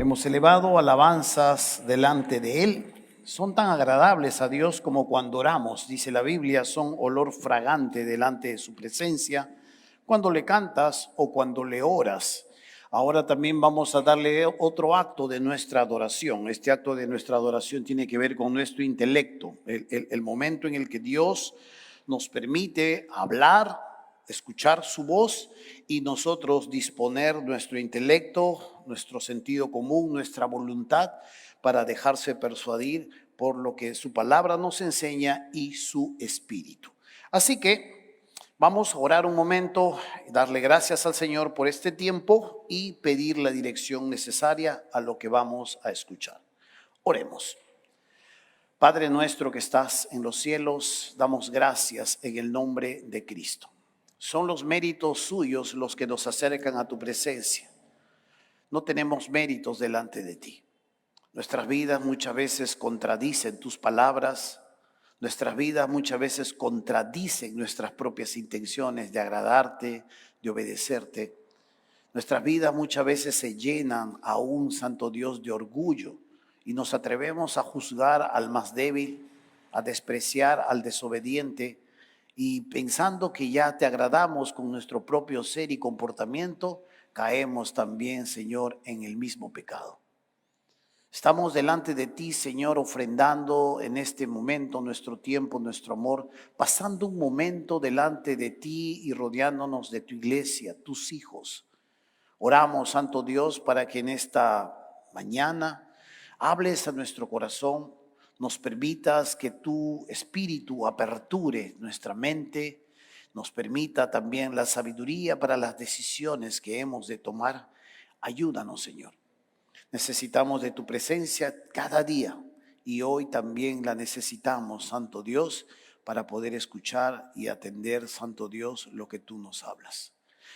Hemos elevado alabanzas delante de Él. Son tan agradables a Dios como cuando oramos. Dice la Biblia, son olor fragante delante de su presencia, cuando le cantas o cuando le oras. Ahora también vamos a darle otro acto de nuestra adoración. Este acto de nuestra adoración tiene que ver con nuestro intelecto, el momento en el que Dios nos permite hablar, escuchar su voz y nosotros disponer nuestro intelecto, nuestro sentido común, nuestra voluntad para dejarse persuadir por lo que su palabra nos enseña y su espíritu. Así que vamos a orar un momento, darle gracias al Señor por este tiempo y pedir la dirección necesaria a lo que vamos a escuchar. Oremos. Padre nuestro que estás en los cielos, damos gracias en el nombre de Cristo. Son los méritos suyos los que nos acercan a tu presencia. No tenemos méritos delante de ti. Nuestras vidas muchas veces contradicen tus palabras. Nuestras vidas muchas veces contradicen nuestras propias intenciones de agradarte, de obedecerte. Nuestras vidas muchas veces se llenan aún, Santo Dios, de orgullo y nos atrevemos a juzgar al más débil, a despreciar al desobediente y pensando que ya te agradamos con nuestro propio ser y comportamiento, caemos también, Señor, en el mismo pecado. Estamos delante de ti, Señor, ofrendando en este momento nuestro tiempo, nuestro amor, pasando un momento delante de ti y rodeándonos de tu iglesia, tus hijos. Oramos, Santo Dios, para que en esta mañana hables a nuestro corazón, nos permitas que tu espíritu aperture nuestra mente, nos permita también la sabiduría para las decisiones que hemos de tomar. Ayúdanos, Señor. Necesitamos de tu presencia cada día y hoy también la necesitamos, Santo Dios, para poder escuchar y atender, Santo Dios, lo que tú nos hablas.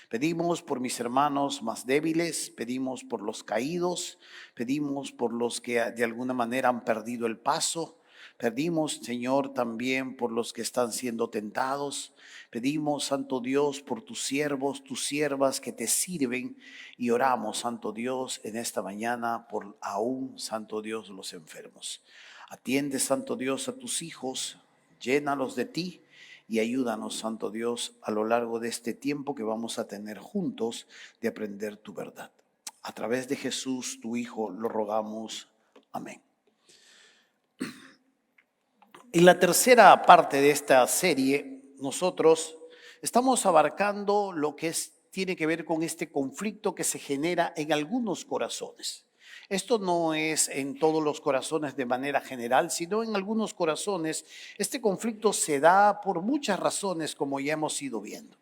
Pedimos por mis hermanos más débiles, pedimos por los caídos, pedimos por los que de alguna manera han perdido el paso. Pedimos, Señor, también por los que están siendo tentados. Pedimos, Santo Dios, por tus siervos, tus siervas que te sirven. Y oramos, Santo Dios, en esta mañana por aún, Santo Dios, los enfermos. Atiende, Santo Dios, a tus hijos, llénalos de ti y ayúdanos, Santo Dios, a lo largo de este tiempo que vamos a tener juntos de aprender tu verdad. A través de Jesús, tu Hijo, lo rogamos. Amén. En la tercera parte de esta serie, nosotros estamos abarcando lo que tiene que ver con este conflicto que se genera en algunos corazones. Esto no es en todos los corazones de manera general, sino en algunos corazones. Este conflicto se da por muchas razones, como ya hemos ido viendo.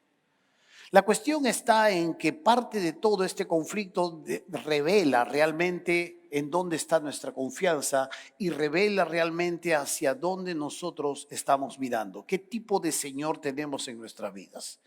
La cuestión está en que parte de todo este conflicto revela realmente en dónde está nuestra confianza y revela realmente hacia dónde nosotros estamos mirando, qué tipo de Señor tenemos en nuestras vidas.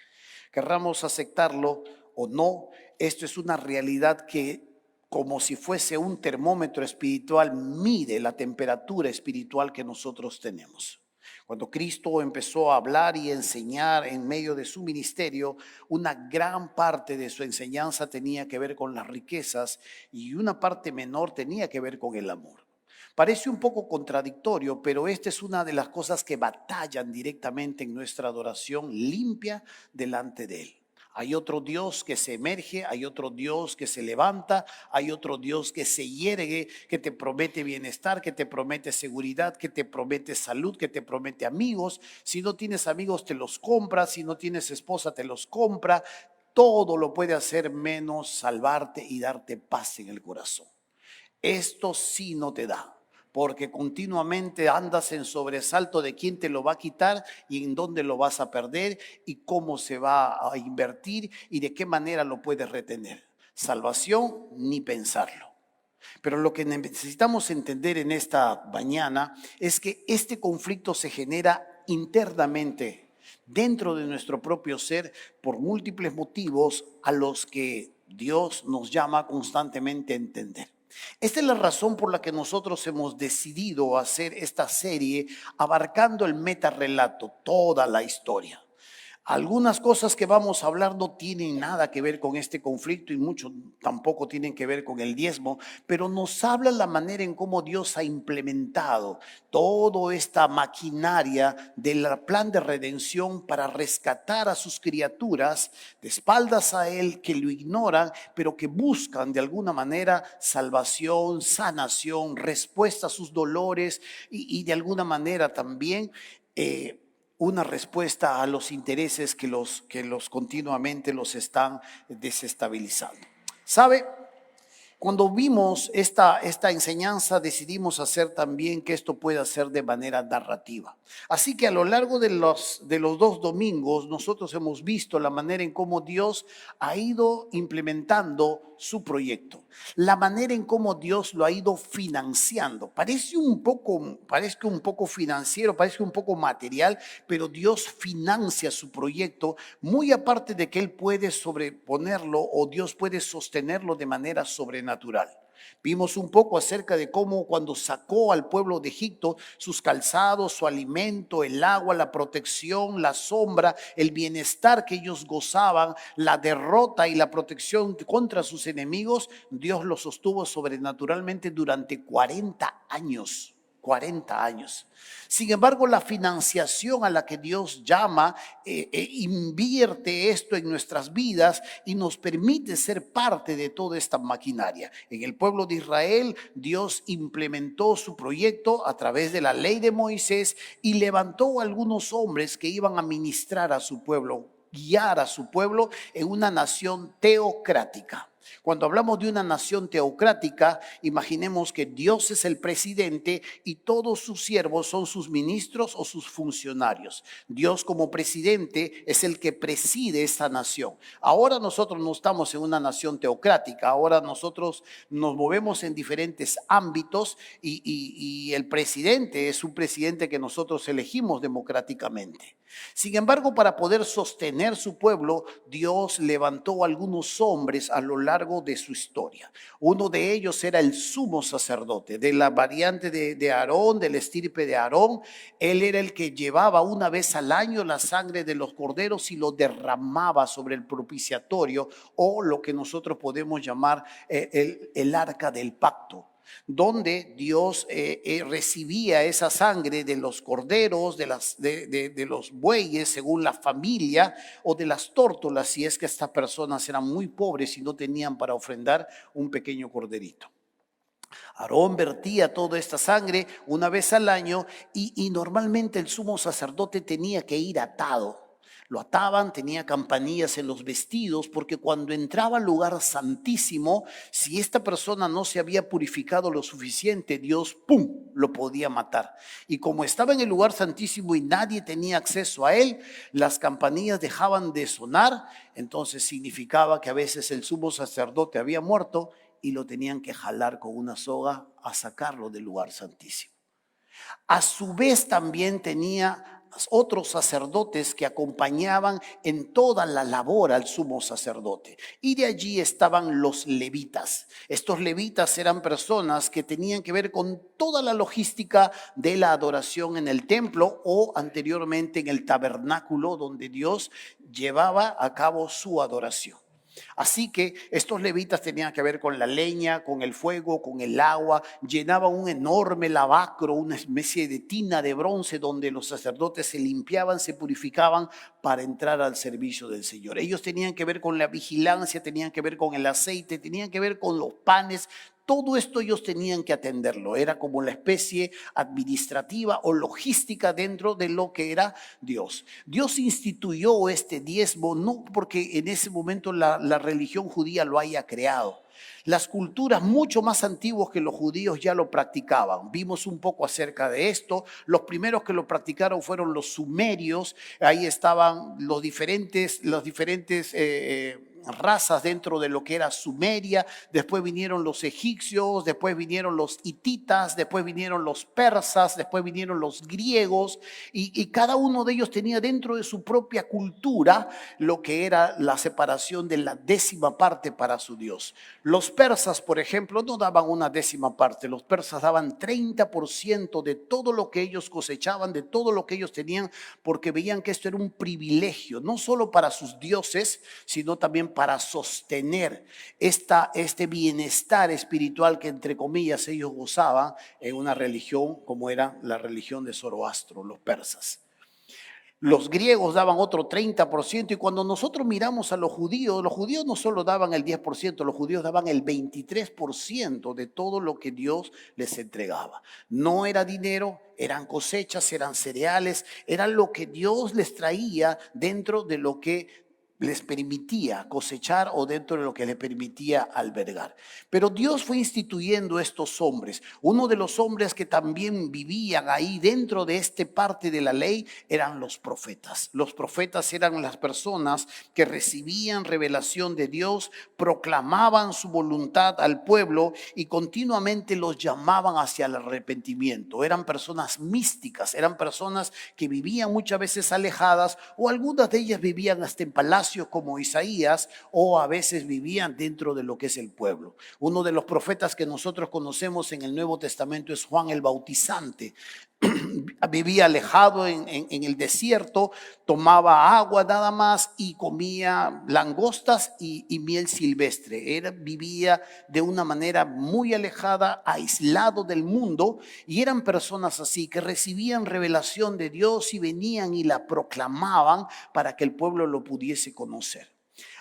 Querramos aceptarlo o no, esto es una realidad que, como si fuese un termómetro espiritual, mide la temperatura espiritual que nosotros tenemos. Cuando Cristo empezó a hablar y enseñar en medio de su ministerio, una gran parte de su enseñanza tenía que ver con las riquezas y una parte menor tenía que ver con el amor. Parece un poco contradictorio, pero esta es una de las cosas que batallan directamente en nuestra adoración limpia delante de Él. Hay otro Dios que se emerge, hay otro Dios que se levanta, hay otro Dios que se yergue, que te promete bienestar, que te promete seguridad, que te promete salud, que te promete amigos. Si no tienes amigos te los compra, si no tienes esposa te los compra. Todo lo puede hacer menos salvarte y darte paz en el corazón. Esto sí no te da, porque continuamente andas en sobresalto de quién te lo va a quitar y en dónde lo vas a perder y cómo se va a invertir y de qué manera lo puedes retener. Salvación, ni pensarlo. Pero lo que necesitamos entender en esta mañana es que este conflicto se genera internamente dentro de nuestro propio ser por múltiples motivos a los que Dios nos llama constantemente a entender. Esta es la razón por la que nosotros hemos decidido hacer esta serie abarcando el metarrelato, toda la historia. Algunas cosas que vamos a hablar no tienen nada que ver con este conflicto y mucho tampoco tienen que ver con el diezmo, pero nos habla la manera en cómo Dios ha implementado toda esta maquinaria del plan de redención para rescatar a sus criaturas de espaldas a Él, que lo ignoran, pero que buscan de alguna manera salvación, sanación, respuesta a sus dolores y de alguna manera también una respuesta a los intereses que los continuamente los están desestabilizando. ¿Sabe? Cuando vimos esta enseñanza, decidimos hacer también que esto pueda ser de manera narrativa. Así que a lo largo de los 2 domingos, nosotros hemos visto la manera en cómo Dios ha ido implementando su proyecto, la manera en cómo Dios lo ha ido financiando. Parece un poco financiero, parece un poco material, pero Dios financia su proyecto muy aparte de que Él puede sobreponerlo o Dios puede sostenerlo de manera sobrenatural. Vimos un poco acerca de cómo cuando sacó al pueblo de Egipto, sus calzados, su alimento, el agua, la protección, la sombra, el bienestar que ellos gozaban, la derrota y la protección contra sus enemigos, Dios los sostuvo sobrenaturalmente durante 40 años. 40 años. Sin embargo, la financiación a la que Dios llama invierte esto en nuestras vidas y nos permite ser parte de toda esta maquinaria. En el pueblo de Israel, Dios implementó su proyecto a través de la ley de Moisés y levantó a algunos hombres que iban a ministrar a su pueblo, guiar a su pueblo en una nación teocrática. Cuando hablamos de una nación teocrática, imaginemos que Dios es el presidente y todos sus siervos son sus ministros o sus funcionarios. Dios como presidente es el que preside esta nación. Ahora nosotros no estamos en una nación teocrática, ahora nosotros nos movemos en diferentes ámbitos y el presidente es un presidente que nosotros elegimos democráticamente. Sin embargo, para poder sostener su pueblo, Dios levantó a algunos hombres a lo largo de su historia. Uno de ellos era el sumo sacerdote, de la variante de Aarón, del estirpe de Aarón. Él era el que llevaba una vez al año la sangre de los corderos y lo derramaba sobre el propiciatorio, o lo que nosotros podemos llamar el arca del pacto, donde Dios recibía esa sangre de los corderos, de los bueyes según la familia, o de las tórtolas si es que estas personas eran muy pobres y no tenían para ofrendar un pequeño corderito. Aarón vertía toda esta sangre una vez al año y normalmente el sumo sacerdote tenía que ir atado. Lo ataban, tenía campanillas en los vestidos, porque cuando entraba al lugar santísimo, si esta persona no se había purificado lo suficiente, Dios, ¡pum!, lo podía matar. Y como estaba en el lugar santísimo y nadie tenía acceso a él, las campanillas dejaban de sonar, entonces significaba que a veces el sumo sacerdote había muerto y lo tenían que jalar con una soga a sacarlo del lugar santísimo. A su vez también tenía otros sacerdotes que acompañaban en toda la labor al sumo sacerdote. Y de allí estaban los levitas. Estos levitas eran personas que tenían que ver con toda la logística de la adoración en el templo o anteriormente en el tabernáculo donde Dios llevaba a cabo su adoración. Así que estos levitas tenían que ver con la leña, con el fuego, con el agua. Llenaban un enorme lavacro, una especie de tina de bronce donde los sacerdotes se limpiaban, se purificaban para entrar al servicio del Señor. Ellos tenían que ver con la vigilancia, tenían que ver con el aceite, tenían que ver con los panes. Todo esto ellos tenían que atenderlo. Era como la especie administrativa o logística dentro de lo que era Dios. Dios instituyó este diezmo no porque en ese momento la religión judía lo haya creado. Las culturas mucho más antiguas que los judíos ya lo practicaban. Vimos un poco acerca de esto. Los primeros que lo practicaron fueron los sumerios. Ahí estaban los diferentes razas dentro de lo que era Sumeria, después vinieron los egipcios, después vinieron los hititas, después vinieron los persas, después vinieron los griegos, y cada uno de ellos tenía dentro de su propia cultura lo que era la separación de la décima parte para su Dios. Los persas, por ejemplo, no daban una décima parte, los persas daban 30% de todo lo que ellos cosechaban, de todo lo que ellos tenían, porque veían que esto era un privilegio, no solo para sus dioses, sino también para sostener este bienestar espiritual que, entre comillas, ellos gozaban en una religión como era la religión de Zoroastro, los persas. Los griegos daban otro 30%, y cuando nosotros miramos a los judíos no solo daban el 10%, los judíos daban el 23% de todo lo que Dios les entregaba. No era dinero, eran cosechas, eran cereales, era lo que Dios les traía dentro de lo que les permitía cosechar o dentro de lo que les permitía albergar. Pero Dios fue instituyendo estos hombres. Uno de los hombres que también vivían ahí dentro de esta parte de la ley eran los profetas. Los profetas eran las personas que recibían revelación de Dios, proclamaban su voluntad al pueblo y continuamente los llamaban hacia el arrepentimiento. Eran personas místicas, eran personas que vivían muchas veces alejadas, o algunas de ellas vivían hasta en palacios como Isaías, o a veces vivían dentro de lo que es el pueblo. Uno de los profetas que nosotros conocemos en el Nuevo Testamento es Juan el Bautizante. Vivía alejado en el desierto, tomaba agua nada más y comía langostas y miel silvestre. Vivía de una manera muy alejada, aislado del mundo, y eran personas así que recibían revelación de Dios y venían y la proclamaban para que el pueblo lo pudiese conocer.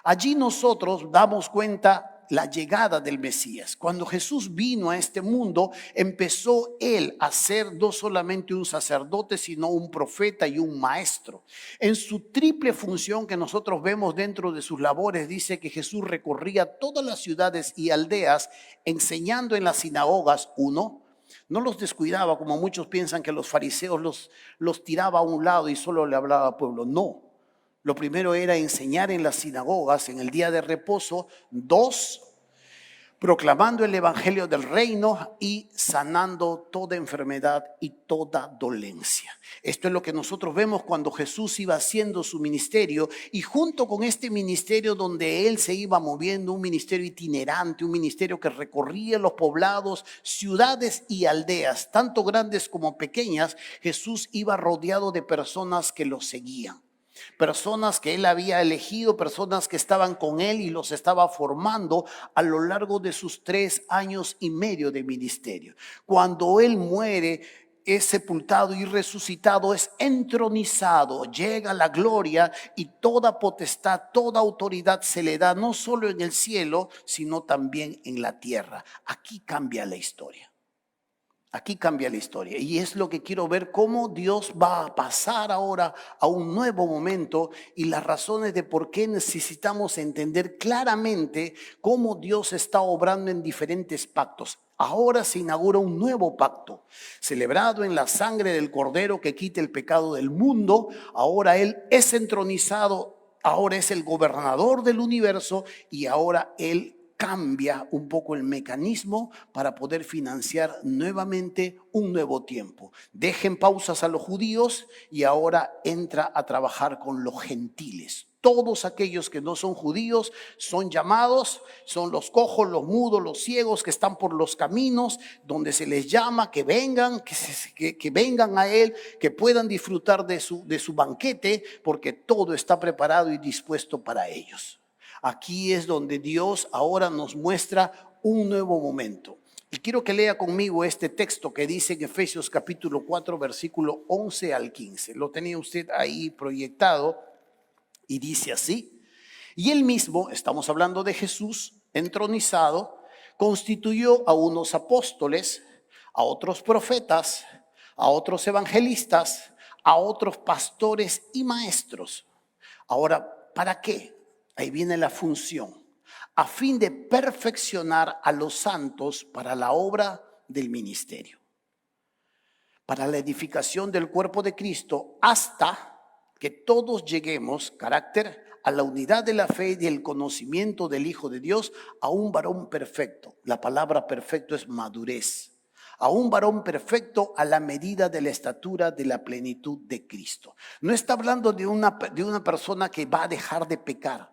Allí nosotros damos cuenta la llegada del Mesías. Cuando Jesús vino a este mundo, empezó él a ser no solamente un sacerdote, sino un profeta y un maestro. En su triple función que nosotros vemos dentro de sus labores, dice que Jesús recorría todas las ciudades y aldeas enseñando en las sinagogas. Uno, no los descuidaba como muchos piensan, que los fariseos los tiraba a un lado y solo le hablaba al pueblo. No. Lo primero era enseñar en las sinagogas en el día de reposo. Dos, proclamando el evangelio del reino y sanando toda enfermedad y toda dolencia. Esto es lo que nosotros vemos cuando Jesús iba haciendo su ministerio, y junto con este ministerio donde él se iba moviendo, un ministerio itinerante, un ministerio que recorría los poblados, ciudades y aldeas, tanto grandes como pequeñas, Jesús iba rodeado de personas que lo seguían. Personas que él había elegido, personas que estaban con él y los estaba formando a lo largo de sus 3 años y medio de ministerio. Cuando él muere, es sepultado y resucitado, es entronizado, llega la gloria y toda potestad, toda autoridad se le da no solo en el cielo, sino también en la tierra. Aquí cambia la historia. Aquí cambia la historia, y es lo que quiero ver, cómo Dios va a pasar ahora a un nuevo momento y las razones de por qué necesitamos entender claramente cómo Dios está obrando en diferentes pactos. Ahora se inaugura un nuevo pacto, celebrado en la sangre del Cordero que quita el pecado del mundo. Ahora Él es entronizado, ahora es el gobernador del universo, y ahora Él cambia un poco el mecanismo para poder financiar nuevamente un nuevo tiempo. Dejen pausas a los judíos y ahora entra a trabajar con los gentiles. Todos aquellos que no son judíos son llamados, son los cojos, los mudos, los ciegos que están por los caminos, donde se les llama que vengan, que vengan a Él, que puedan disfrutar de su banquete, porque todo está preparado y dispuesto para ellos. Aquí es donde Dios ahora nos muestra un nuevo momento. Y quiero que lea conmigo este texto que dice en Efesios capítulo 4, versículo 11 al 15. Lo tenía usted ahí proyectado y dice así: y él mismo, estamos hablando de Jesús entronizado, constituyó a unos apóstoles, a otros profetas, a otros evangelistas, a otros pastores y maestros. Ahora, ¿para qué? Ahí viene la función, a fin de perfeccionar a los santos para la obra del ministerio, para la edificación del cuerpo de Cristo, hasta que todos lleguemos, carácter, a la unidad de la fe y del conocimiento del Hijo de Dios, a un varón perfecto. La palabra perfecto es madurez. A un varón perfecto a la medida de la estatura de la plenitud de Cristo. No está hablando de una persona que va a dejar de pecar,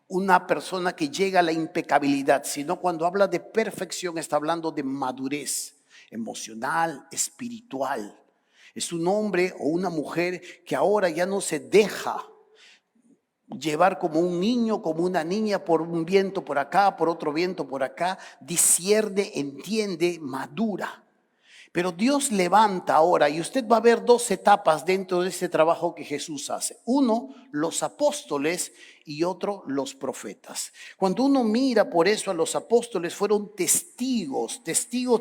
una persona que llega a la impecabilidad, sino cuando habla de perfección está hablando de madurez emocional, espiritual. Es un hombre o una mujer que ahora ya no se deja llevar como un niño, como una niña, por un viento por acá, por otro viento por acá, discierne, entiende, madura. Pero Dios levanta ahora, y usted va a ver dos etapas dentro de ese trabajo que Jesús hace. Uno, los apóstoles, y otro, los profetas. Cuando uno mira por eso a los apóstoles, fueron testigos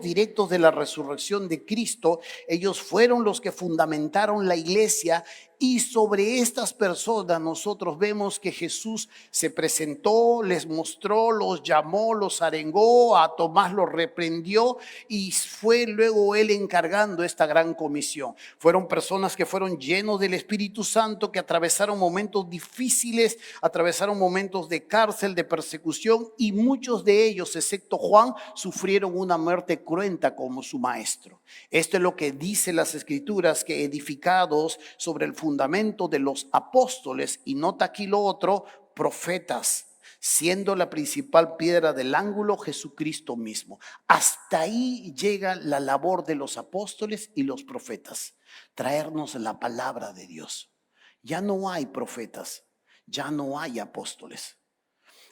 directos de la resurrección de Cristo. Ellos fueron los que fundamentaron la iglesia, y sobre estas personas nosotros vemos que Jesús se presentó, les mostró, los llamó, los arengó, a Tomás lo reprendió, y fue luego él encargando esta gran comisión. Fueron personas que fueron llenos del Espíritu Santo, que atravesaron momentos difíciles, atravesaron momentos de cárcel, de persecución, y muchos de ellos, excepto Juan, sufrieron una muerte cruenta como su maestro. Esto es lo que dice las Escrituras, que edificados sobre el fundamento de los apóstoles, y nota aquí lo otro, profetas, siendo la principal piedra del ángulo Jesucristo mismo. Hasta ahí llega la labor de los apóstoles y los profetas, traernos la palabra de Dios. Ya no hay profetas, ya no hay apóstoles.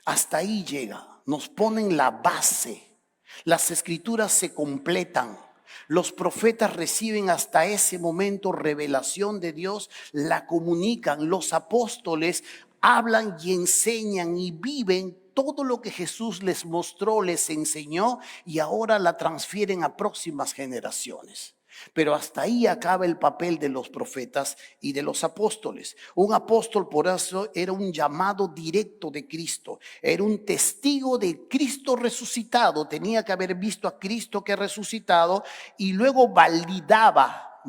Hasta ahí llega, nos ponen la base, las escrituras se completan. Los profetas reciben hasta ese momento revelación de Dios, la comunican. Los apóstoles hablan y enseñan y viven todo lo que Jesús les mostró, les enseñó, y ahora la transfieren a próximas generaciones. Pero hasta ahí acaba el papel de los profetas y de los apóstoles. Un apóstol, por eso, era un llamado directo de Cristo. Era un testigo de Cristo resucitado. Tenía que haber visto a Cristo que ha resucitado, y luego validaba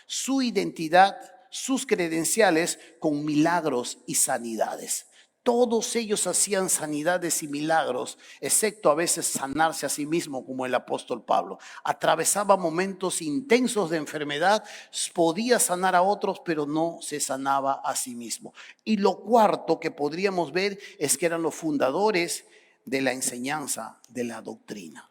su identidad, sus credenciales con milagros y sanidades. Todos ellos hacían sanidades y milagros, excepto a veces sanarse a sí mismo, como el apóstol Pablo. Atravesaba momentos intensos de enfermedad, podía sanar a otros, pero no se sanaba a sí mismo. Y lo cuarto que podríamos ver es que eran los fundadores de la enseñanza, de la doctrina.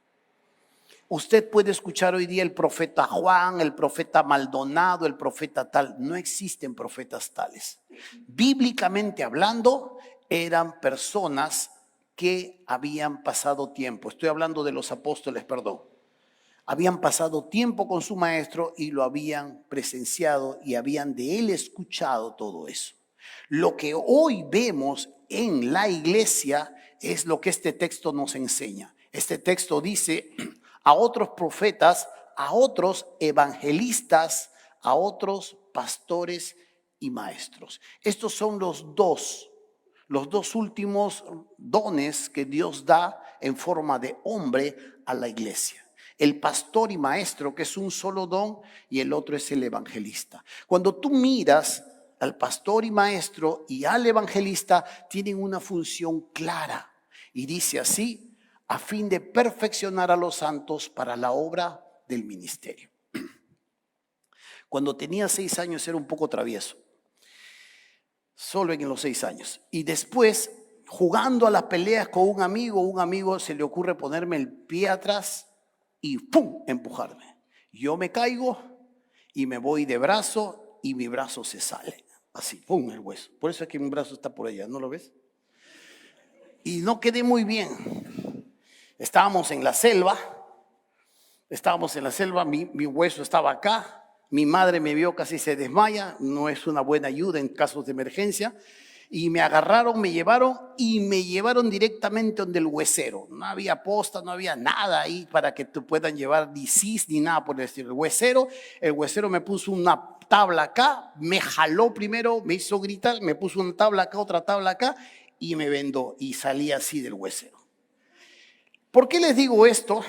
Usted puede escuchar hoy día el profeta Juan, el profeta Maldonado, el profeta tal. No existen profetas tales. Bíblicamente hablando, eran personas que habían pasado tiempo. Estoy hablando de los apóstoles, perdón. Habían pasado tiempo con su maestro y lo habían presenciado y habían de él escuchado todo eso. Lo que hoy vemos en la iglesia es lo que este texto nos enseña. Este texto dice: a otros profetas, a otros evangelistas, a otros pastores y maestros. Estos son los dos últimos dones que Dios da en forma de hombre a la iglesia. El pastor y maestro, que es un solo don, y el otro es el evangelista. Cuando tú miras al pastor y maestro y al evangelista, tienen una función clara. Y dice así: a fin de perfeccionar a los santos para la obra del ministerio. Cuando tenía 6 años era un poco travieso. Solo en los 6 años. Y después, jugando a las peleas con un amigo se le ocurre ponerme el pie atrás y ¡pum!, empujarme. Yo me caigo y me voy de brazo y mi brazo se sale. Así, ¡pum!, el hueso. Por eso es que mi brazo está por allá, ¿no lo ves? Y no quedé muy bien. Estábamos en la selva, mi hueso estaba acá. Mi madre me vio, casi se desmaya, no es una buena ayuda en casos de emergencia. Y me agarraron, me llevaron directamente donde el huesero. No había posta, no había nada ahí para que te puedan llevar ni cis ni nada por el estilo. El huesero me puso una tabla acá, me jaló primero, me hizo gritar, me puso una tabla acá, otra tabla acá, y me vendó y salí así del huesero. ¿Por qué les digo esto?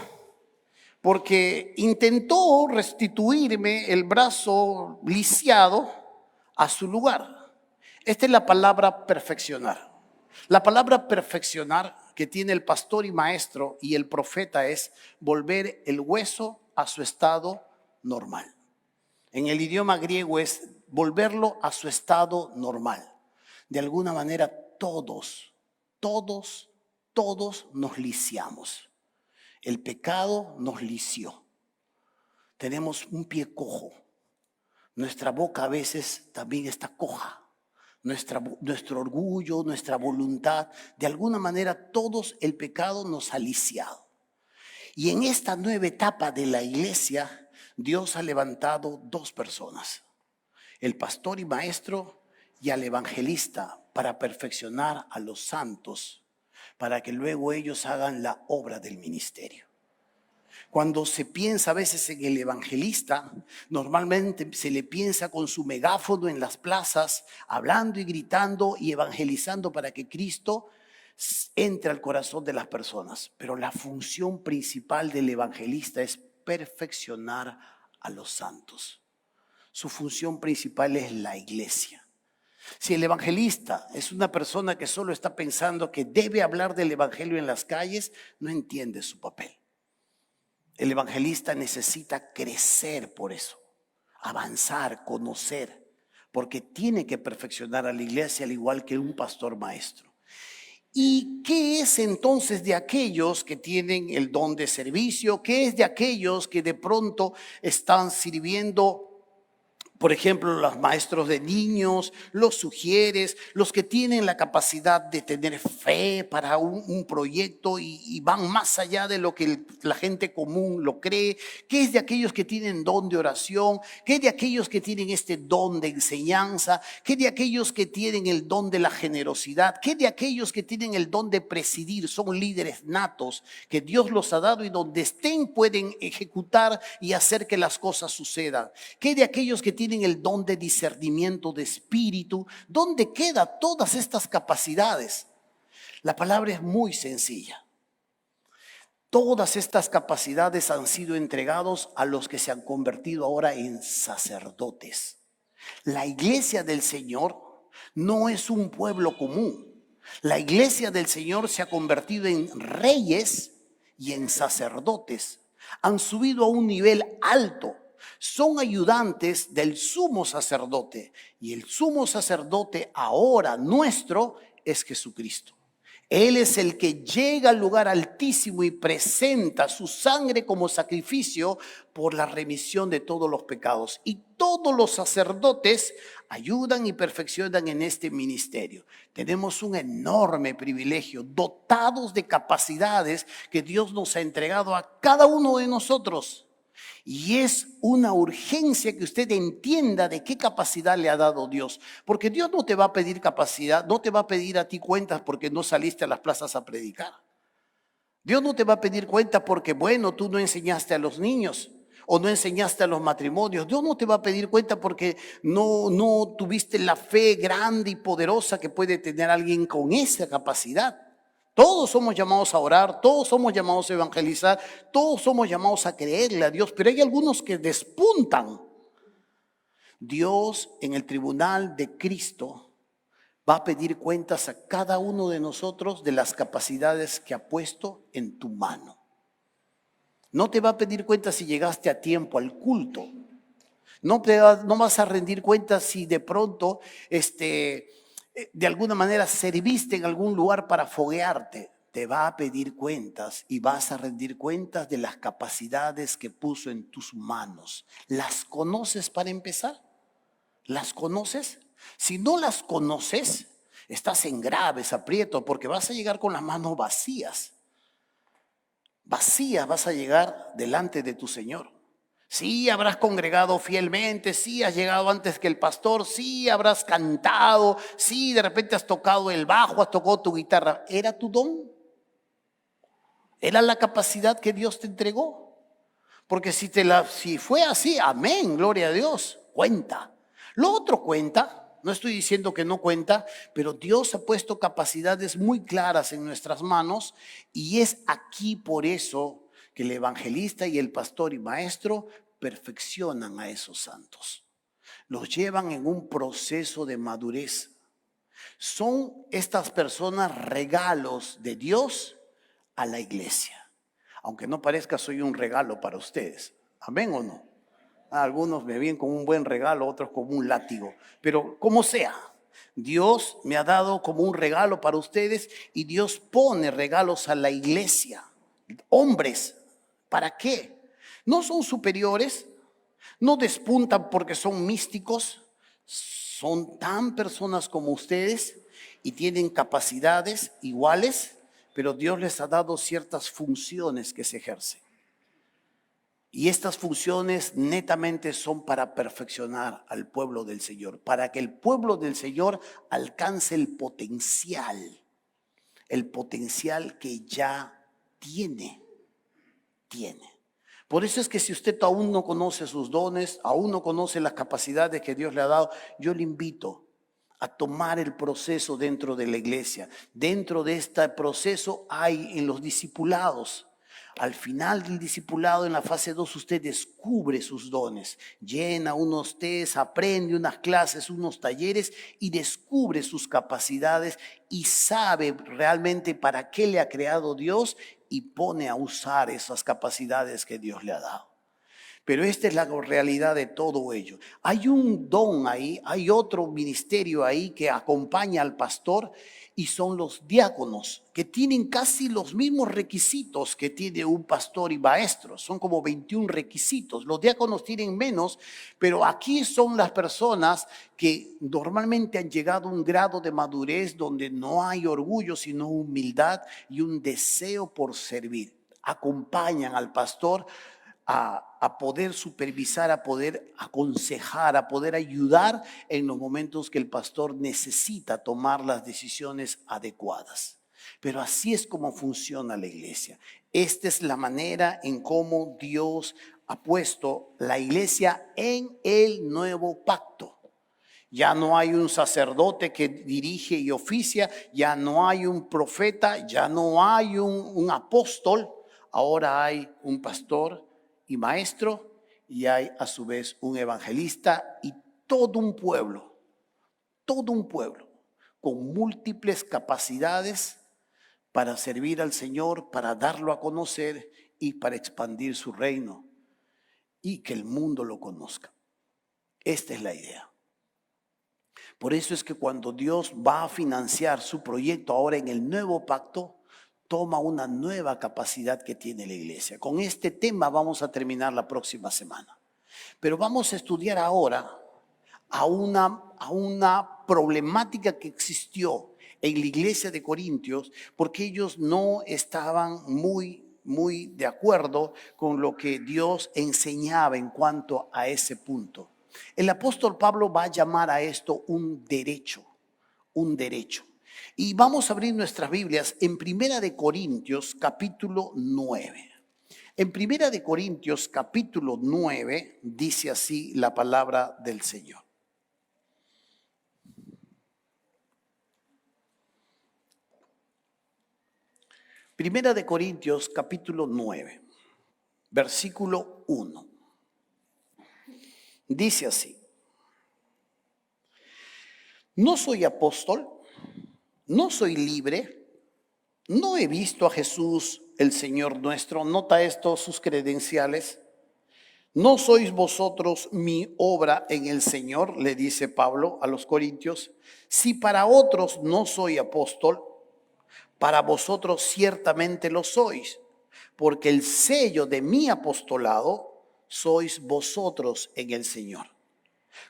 Porque intentó restituirme el brazo lisiado a su lugar. Esta es la palabra perfeccionar. La palabra perfeccionar que tiene el pastor y maestro y el profeta es volver el hueso a su estado normal. En el idioma griego es volverlo a su estado normal. De alguna manera todos nos lisiamos. El pecado nos lisió. Tenemos un pie cojo. Nuestra boca a veces también está coja. Nuestro orgullo, nuestra voluntad, de alguna manera todos el pecado nos ha lisiado. Y en esta nueva etapa de la iglesia, Dios ha levantado dos personas, el pastor y maestro y al evangelista, para perfeccionar a los santos, para que luego ellos hagan la obra del ministerio. Cuando se piensa a veces en el evangelista, normalmente se le piensa con su megáfono en las plazas, hablando y gritando y evangelizando para que Cristo entre al corazón de las personas. Pero la función principal del evangelista es perfeccionar a los santos. Su función principal es la iglesia. Si el evangelista es una persona que solo está pensando que debe hablar del evangelio en las calles, no entiende su papel. El evangelista necesita crecer por eso, avanzar, conocer, porque tiene que perfeccionar a la iglesia al igual que un pastor maestro. ¿Y qué es entonces de aquellos que tienen el don de servicio? ¿Qué es de aquellos que de pronto están sirviendo? Por ejemplo, los maestros de niños, los sugieres, los que tienen la capacidad de tener fe para un proyecto y van más allá de lo que la gente común lo cree. ¿Qué es de aquellos que tienen don de oración? ¿Qué es de aquellos que tienen este don de enseñanza? ¿Qué es de aquellos que tienen el don de la generosidad? ¿Qué es de aquellos que tienen el don de presidir? Son líderes natos que Dios los ha dado y donde estén pueden ejecutar y hacer que las cosas sucedan. ¿Qué es de aquellos que tienen el don de discernimiento de espíritu? ¿Dónde quedan todas estas capacidades? La palabra es muy sencilla. Todas estas capacidades han sido entregados a los que se han convertido ahora en sacerdotes. La iglesia del Señor no es un pueblo común. La iglesia del Señor se ha convertido en reyes y en sacerdotes. Han subido a un nivel alto. Son ayudantes del sumo sacerdote. Y el sumo sacerdote ahora nuestro es Jesucristo. Él es el que llega al lugar altísimo y presenta su sangre como sacrificio por la remisión de todos los pecados. Y todos los sacerdotes ayudan y perfeccionan en este ministerio. Tenemos un enorme privilegio, dotados de capacidades que Dios nos ha entregado a cada uno de nosotros. Y es una urgencia que usted entienda de qué capacidad le ha dado Dios. Porque Dios no te va a pedir capacidad, no te va a pedir a ti cuentas porque no saliste a las plazas a predicar. Dios no te va a pedir cuentas porque, bueno, tú no enseñaste a los niños o no enseñaste a los matrimonios. Dios no te va a pedir cuenta porque no tuviste la fe grande y poderosa que puede tener alguien con esa capacidad. Todos somos llamados a orar, todos somos llamados a evangelizar, todos somos llamados a creerle a Dios, pero hay algunos que despuntan. Dios en el tribunal de Cristo va a pedir cuentas a cada uno de nosotros de las capacidades que ha puesto en tu mano. No te va a pedir cuentas si llegaste a tiempo al culto. No vas a rendir cuentas si de pronto de alguna manera serviste en algún lugar para foguearte. Te va a pedir cuentas y vas a rendir cuentas de las capacidades que puso en tus manos. ¿Las conoces para empezar? ¿Las conoces? Si no las conoces, estás en graves aprietos porque vas a llegar con las manos vacías. Vacías vas a llegar delante de tu Señor. Sí, habrás congregado fielmente, sí, has llegado antes que el pastor, sí, habrás cantado, sí, de repente has tocado el bajo, has tocado tu guitarra. ¿Era tu don? ¿Era la capacidad que Dios te entregó? Porque si fue así, amén, gloria a Dios, cuenta. Lo otro cuenta, no estoy diciendo que no cuenta, pero Dios ha puesto capacidades muy claras en nuestras manos y es aquí por eso que el evangelista y el pastor y maestro perfeccionan a esos santos. los llevan en un proceso de madurez. Son estas personas regalos de Dios a la iglesia. Aunque no parezca, soy un regalo para ustedes. ¿Amén o no? Algunos me ven como un buen regalo, otros como un látigo. Pero como sea, Dios me ha dado como un regalo para ustedes y Dios pone regalos a la iglesia. Hombres, ¿para qué? No son superiores, no despuntan porque son místicos, son tan personas como ustedes y tienen capacidades iguales, pero Dios les ha dado ciertas funciones que se ejercen. Y estas funciones netamente son para perfeccionar al pueblo del Señor, para que el pueblo del Señor alcance el potencial que ya tiene. Por eso es que si usted aún no conoce sus dones, aún no conoce las capacidades que Dios le ha dado, yo le invito a tomar el proceso dentro de la iglesia. Dentro de este proceso hay en los discipulados. Al final del discipulado, en la fase 2, usted descubre sus dones, llena unos test, aprende unas clases, unos talleres y descubre sus capacidades y sabe realmente para qué le ha creado Dios y pone a usar esas capacidades que Dios le ha dado. Pero esta es la realidad de todo ello. Hay un don ahí, hay otro ministerio ahí que acompaña al pastor y son los diáconos, que tienen casi los mismos requisitos que tiene un pastor y maestro. Son como 21 requisitos. Los diáconos tienen menos, pero aquí son las personas que normalmente han llegado a un grado de madurez donde no hay orgullo, sino humildad y un deseo por servir. Acompañan al pastor a poder supervisar, a poder aconsejar, a poder ayudar en los momentos que el pastor necesita tomar las decisiones adecuadas. Pero así es como funciona la iglesia. Esta es la manera en cómo Dios ha puesto la iglesia en el nuevo pacto. Ya no hay un sacerdote que dirige y oficia, ya no hay un profeta, ya no hay un apóstol, ahora hay un pastor y maestro, y hay a su vez un evangelista y todo un pueblo con múltiples capacidades para servir al Señor, para darlo a conocer y para expandir su reino y que el mundo lo conozca. Esta es la idea. Por eso es que cuando Dios va a financiar su proyecto ahora en el nuevo pacto, toma una nueva capacidad que tiene la iglesia. Con este tema vamos a terminar la próxima semana. Pero vamos a estudiar ahora a una problemática que existió en la iglesia de Corintios, porque ellos no estaban muy de acuerdo con lo que Dios enseñaba en cuanto a ese punto. El apóstol Pablo va a llamar a esto un derecho. Y vamos a abrir nuestras Biblias en Primera de Corintios capítulo 9. En Primera de Corintios capítulo 9 dice así la palabra del Señor. Primera de Corintios capítulo 9, versículo 1. Dice así: no soy apóstol, no soy libre, no he visto a Jesús el Señor nuestro. Nota esto, sus credenciales. ¿No sois vosotros mi obra en el Señor?, le dice Pablo a los corintios. Si para otros no soy apóstol, para vosotros ciertamente lo sois, porque el sello de mi apostolado sois vosotros en el Señor.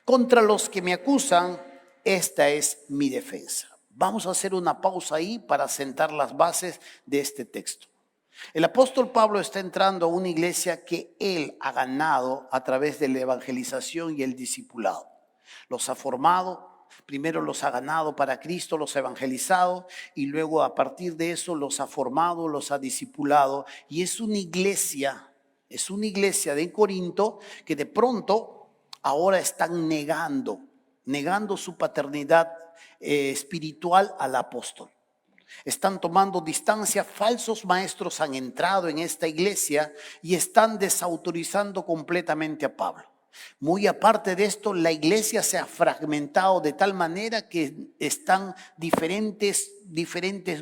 Contra los que me acusan, esta es mi defensa. Vamos a hacer una pausa ahí para sentar las bases de este texto. El apóstol Pablo está entrando a una iglesia que él ha ganado a través de la evangelización y el discipulado. Los ha formado, primero los ha ganado para Cristo, los ha evangelizado y luego a partir de eso los ha formado, los ha discipulado. Y es una iglesia de Corinto que de pronto ahora están negando su paternidad espiritual al apóstol. Están tomando distancia, falsos maestros han entrado en esta iglesia y están desautorizando completamente a Pablo. Muy aparte de esto, la iglesia se ha fragmentado de tal manera que están diferentes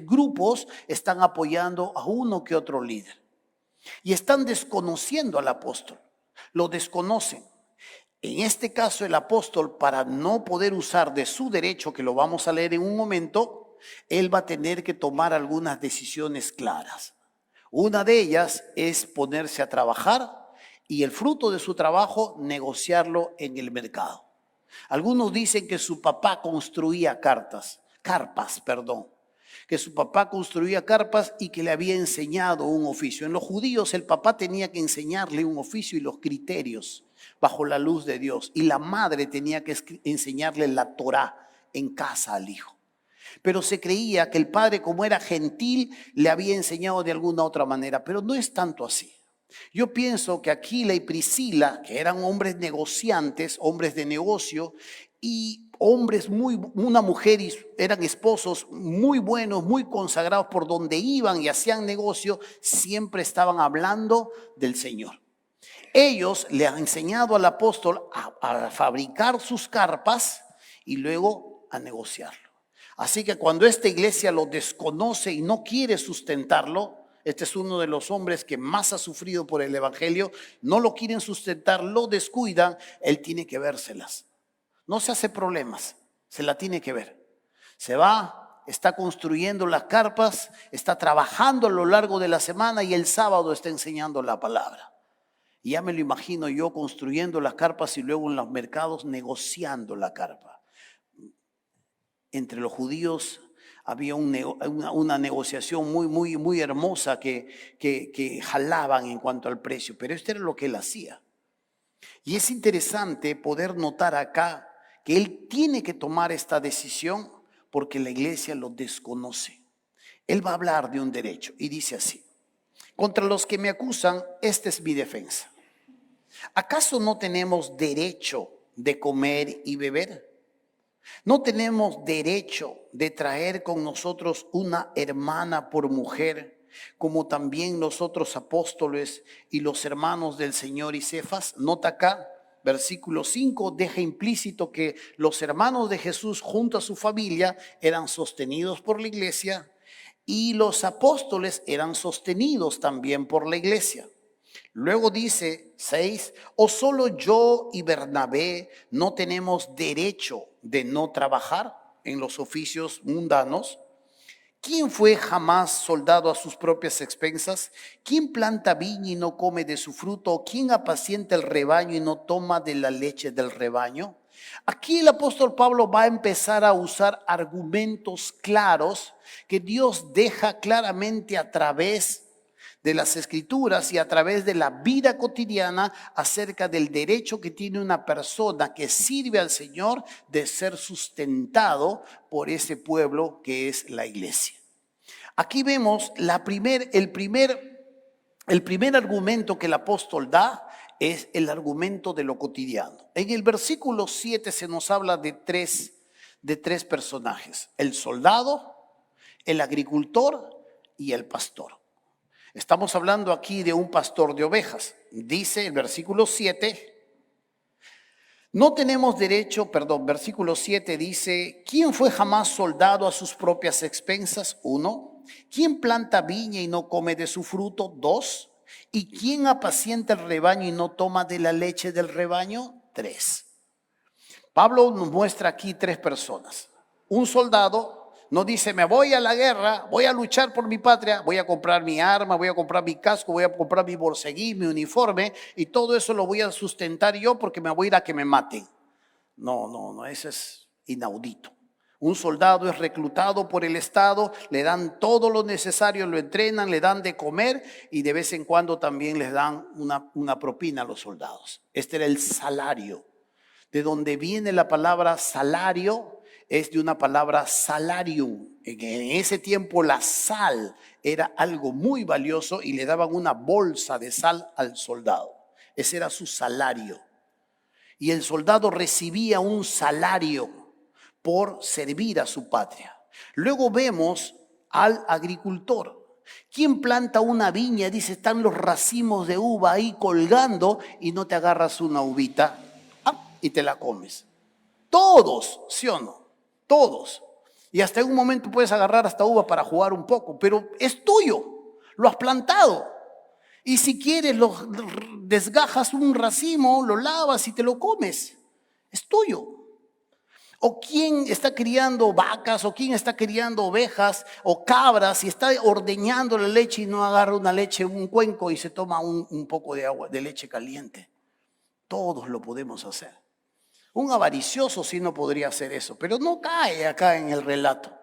grupos, están apoyando a uno que otro líder. Y están desconociendo al apóstol, lo desconocen. En este caso, el apóstol, para no poder usar de su derecho, que lo vamos a leer en un momento, él va a tener que tomar algunas decisiones claras. Una de ellas es ponerse a trabajar y el fruto de su trabajo negociarlo en el mercado. Algunos dicen que su papá construía carpas, que su papá construía carpas y que le había enseñado un oficio. En los judíos el papá tenía que enseñarle un oficio y los criterios bajo la luz de Dios, y la madre tenía que enseñarle la Torá en casa al hijo. Pero se creía que el padre, como era gentil, le había enseñado de alguna otra manera, pero no es tanto así. Yo pienso que Aquila y Priscila, que eran hombres negociantes, hombres de negocio, y una mujer, y eran esposos muy buenos, muy consagrados, por donde iban y hacían negocio, siempre estaban hablando del Señor. Ellos le han enseñado al apóstol a fabricar sus carpas y luego a negociarlo. Así que cuando esta iglesia lo desconoce y no quiere sustentarlo, este es uno de los hombres que más ha sufrido por el evangelio, no lo quieren sustentar, lo descuidan, él tiene que vérselas. No se hace problemas, se la tiene que ver. Se va, está construyendo las carpas, está trabajando a lo largo de la semana y el sábado está enseñando la palabra. Y ya me lo imagino yo construyendo las carpas y luego en los mercados negociando la carpa. Entre los judíos había una negociación muy hermosa que jalaban en cuanto al precio, pero esto era lo que él hacía. Y es interesante poder notar acá que él tiene que tomar esta decisión porque la iglesia lo desconoce. Él va a hablar de un derecho y dice así: contra los que me acusan, esta es mi defensa. ¿Acaso no tenemos derecho de comer y beber? ¿No tenemos derecho de traer con nosotros una hermana por mujer, como también los otros apóstoles y los hermanos del Señor y Cefas? Nota acá, versículo 5, deja implícito que los hermanos de Jesús junto a su familia eran sostenidos por la iglesia y los apóstoles eran sostenidos también por la iglesia. Luego dice 6, ¿o solo yo y Bernabé no tenemos derecho de no trabajar en los oficios mundanos? ¿Quién fue jamás soldado a sus propias expensas? ¿Quién planta viña y no come de su fruto? ¿Quién apacienta el rebaño y no toma de la leche del rebaño? Aquí el apóstol Pablo va a empezar a usar argumentos claros que Dios deja claramente a través de las escrituras y a través de la vida cotidiana acerca del derecho que tiene una persona que sirve al Señor de ser sustentado por ese pueblo que es la iglesia. Aquí vemos el primer argumento que el apóstol da es el argumento de lo cotidiano. En el versículo 7 se nos habla de tres personajes: el soldado, el agricultor y el pastor. Estamos hablando aquí de un pastor de ovejas. Dice el versículo 7, versículo 7 dice: ¿quién fue jamás soldado a sus propias expensas? 1. ¿Quién planta viña y no come de su fruto? 2. ¿Y quién apacienta el rebaño y no toma de la leche del rebaño? 3. Pablo nos muestra aquí tres personas. Un soldado no dice: me voy a la guerra, voy a luchar por mi patria, voy a comprar mi arma, voy a comprar mi casco, voy a comprar mi borceguí, mi uniforme, y todo eso lo voy a sustentar yo porque me voy a ir a que me maten. No, eso es inaudito. Un soldado es reclutado por el Estado, le dan todo lo necesario, lo entrenan, le dan de comer y de vez en cuando también les dan una propina a los soldados. Este era el salario. De donde viene la palabra salario es de una palabra salarium. En ese tiempo la sal era algo muy valioso y le daban una bolsa de sal al soldado. Ese era su salario. Y el soldado recibía un salario por servir a su patria. Luego vemos al agricultor. ¿Quién planta una viña? Dice, están los racimos de uva ahí colgando y no te agarras una uvita y te la comes. Todos, ¿sí o no? Todos. Y hasta en un momento puedes agarrar hasta uva para jugar un poco, pero es tuyo, lo has plantado. Y si quieres, desgajas un racimo, lo lavas y te lo comes. Es tuyo. O quién está criando vacas, o quién está criando ovejas o cabras y está ordeñando la leche y no agarra una leche, un cuenco y se toma un poco de agua, de leche caliente. Todos lo podemos hacer. Un avaricioso sí no podría hacer eso, pero no cae acá en el relato.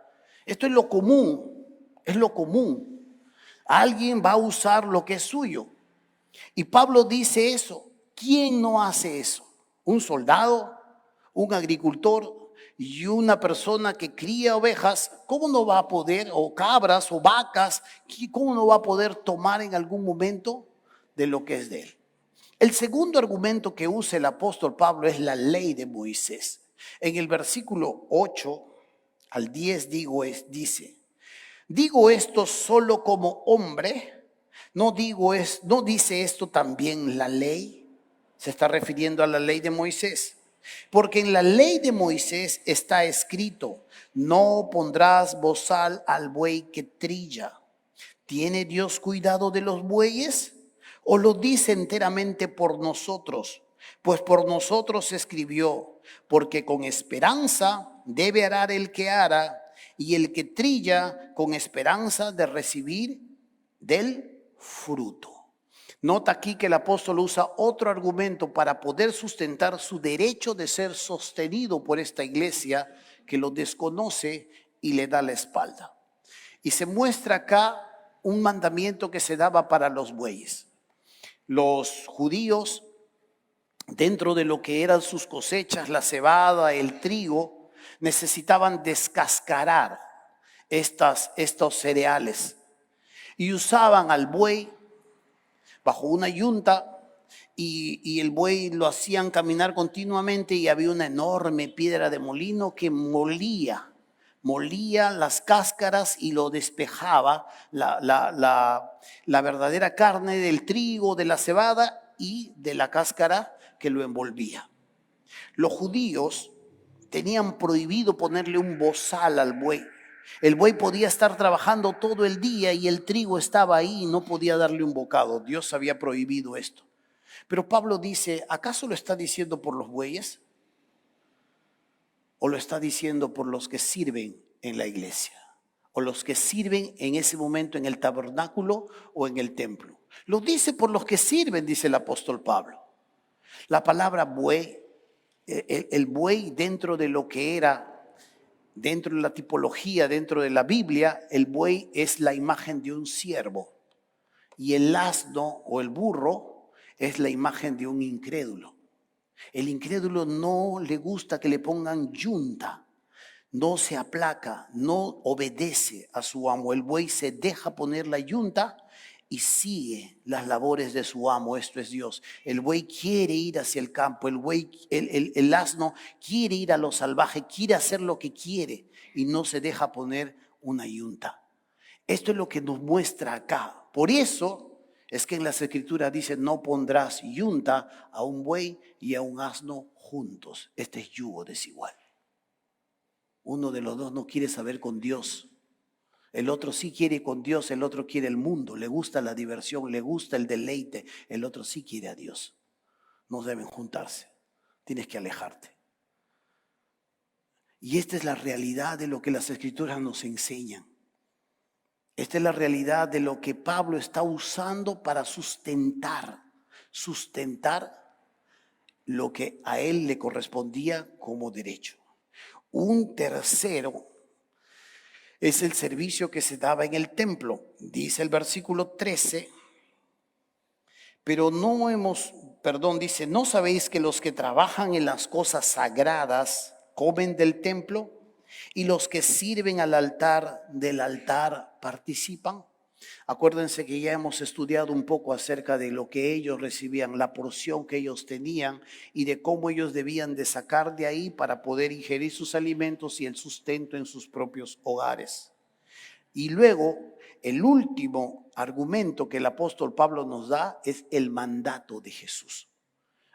Esto es lo común, es lo común. Alguien va a usar lo que es suyo. Y Pablo dice eso. ¿Quién no hace eso? ¿Un soldado? ¿Un agricultor? Y una persona que cría ovejas, ¿cómo no va a poder, o cabras o vacas, cómo no va a poder tomar en algún momento de lo que es de él? El segundo argumento que usa el apóstol Pablo es la ley de Moisés. En el versículo 8 al 10 dice, digo esto solo como hombre, no dice esto también la ley. Se está refiriendo a la ley de Moisés. Porque en la ley de Moisés está escrito, no pondrás bozal al buey que trilla. ¿Tiene Dios cuidado de los bueyes? ¿O lo dice enteramente por nosotros? Pues por nosotros se escribió, porque con esperanza debe arar el que ara, y el que trilla con esperanza de recibir del fruto. Nota aquí que el apóstol usa otro argumento para poder sustentar su derecho de ser sostenido por esta iglesia que lo desconoce y le da la espalda. Y se muestra acá un mandamiento que se daba para los bueyes. Los judíos, dentro de lo que eran sus cosechas, la cebada, el trigo, necesitaban descascarar estos cereales y usaban al buey bajo una yunta y el buey lo hacían caminar continuamente y había una enorme piedra de molino que molía las cáscaras y lo despejaba la verdadera carne del trigo, de la cebada y de la cáscara que lo envolvía. Los judíos tenían prohibido ponerle un bozal al buey. El buey podía estar trabajando todo el día y el trigo estaba ahí y no podía darle un bocado. Dios había prohibido esto. Pero Pablo dice, ¿acaso lo está diciendo por los bueyes? ¿O lo está diciendo por los que sirven en la iglesia? ¿O los que sirven en ese momento en el tabernáculo o en el templo? Lo dice por los que sirven, dice el apóstol Pablo. La palabra buey, el buey dentro de lo que era, dentro de la tipología, dentro de la Biblia, el buey es la imagen de un siervo y el asno o el burro es la imagen de un incrédulo. El incrédulo no le gusta que le pongan yunta, no se aplaca, no obedece a su amo. El buey se deja poner la yunta y sigue las labores de su amo. Esto es Dios. El buey quiere ir hacia el campo, el asno quiere ir a lo salvaje, quiere hacer lo que quiere y no se deja poner una yunta. Esto es lo que nos muestra acá. Por eso es que en las escrituras dice, no pondrás yunta a un buey y a un asno juntos. Este es yugo desigual. Uno de los dos no quiere saber con Dios. El otro sí quiere con Dios, el otro quiere el mundo, le gusta la diversión, le gusta el deleite. El otro sí quiere a Dios. No deben juntarse. Tienes que alejarte. Y esta es la realidad de lo que las escrituras nos enseñan. Esta es la realidad de lo que Pablo está usando para sustentar lo que a él le correspondía como derecho. Un tercero es el servicio que se daba en el templo. Dice el versículo 13, pero dice, ¿no sabéis que los que trabajan en las cosas sagradas comen del templo? Y los que sirven al altar del altar participan. Acuérdense que ya hemos estudiado un poco acerca de lo que ellos recibían, la porción que ellos tenían y de cómo ellos debían de sacar de ahí para poder ingerir sus alimentos y el sustento en sus propios hogares. Y luego el último argumento que el apóstol Pablo nos da es el mandato de Jesús.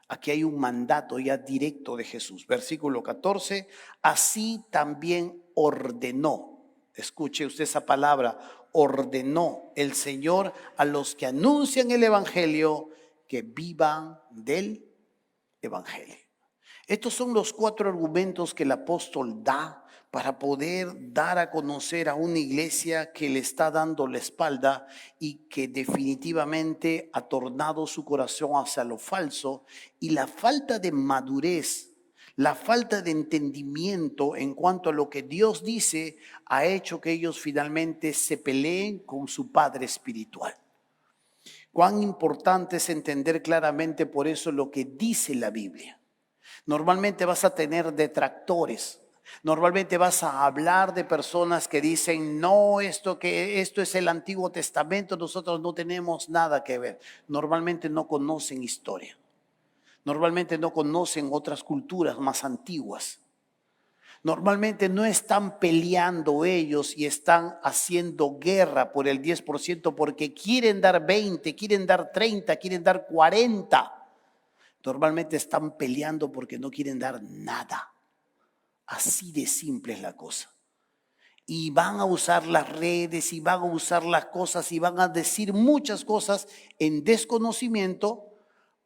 Aquí hay un mandato ya directo de Jesús. Versículo 14, así también ordenó. Escuche usted esa palabra, ordenó el Señor a los que anuncian el evangelio que vivan del evangelio. Estos son los 4 argumentos que el apóstol da para poder dar a conocer a una iglesia que le está dando la espalda y que definitivamente ha tornado su corazón hacia lo falso, y la falta de madurez, la falta de entendimiento en cuanto a lo que Dios dice ha hecho que ellos finalmente se peleen con su padre espiritual. Cuán importante es entender claramente por eso lo que dice la Biblia. Normalmente vas a tener detractores. Normalmente vas a hablar de personas que dicen, no, esto es el Antiguo Testamento, nosotros no tenemos nada que ver. Normalmente no conocen historia. Normalmente no conocen otras culturas más antiguas. Normalmente no están peleando ellos y están haciendo guerra por el 10% porque quieren dar 20, quieren dar 30, quieren dar 40. Normalmente están peleando porque no quieren dar nada. Así de simple es la cosa. Y van a usar las redes y van a usar las cosas y van a decir muchas cosas en desconocimiento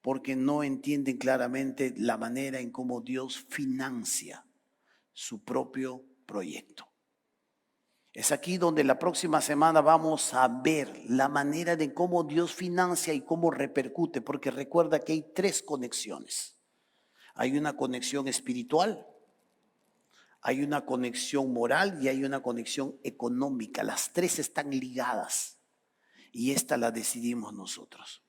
porque no entienden claramente la manera en cómo Dios financia su propio proyecto. Es aquí donde la próxima semana vamos a ver la manera de cómo Dios financia y cómo repercute, porque recuerda que hay 3 conexiones. Hay una conexión espiritual, hay una conexión moral y hay una conexión económica. Las 3 están ligadas y esta la decidimos nosotros.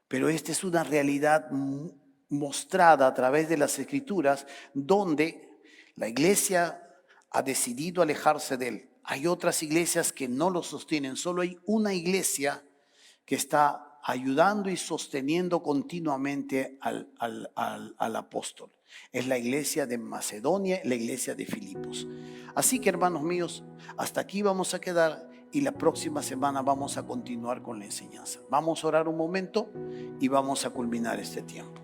Pero esta es una realidad mostrada a través de las Escrituras donde la iglesia ha decidido alejarse de él. Hay otras iglesias que no lo sostienen. Solo hay una iglesia que está ayudando y sosteniendo continuamente al apóstol. Es la iglesia de Macedonia, la iglesia de Filipos. Así que, hermanos míos, hasta aquí vamos a quedar y la próxima semana vamos a continuar con la enseñanza. Vamos a orar un momento y vamos a culminar este tiempo.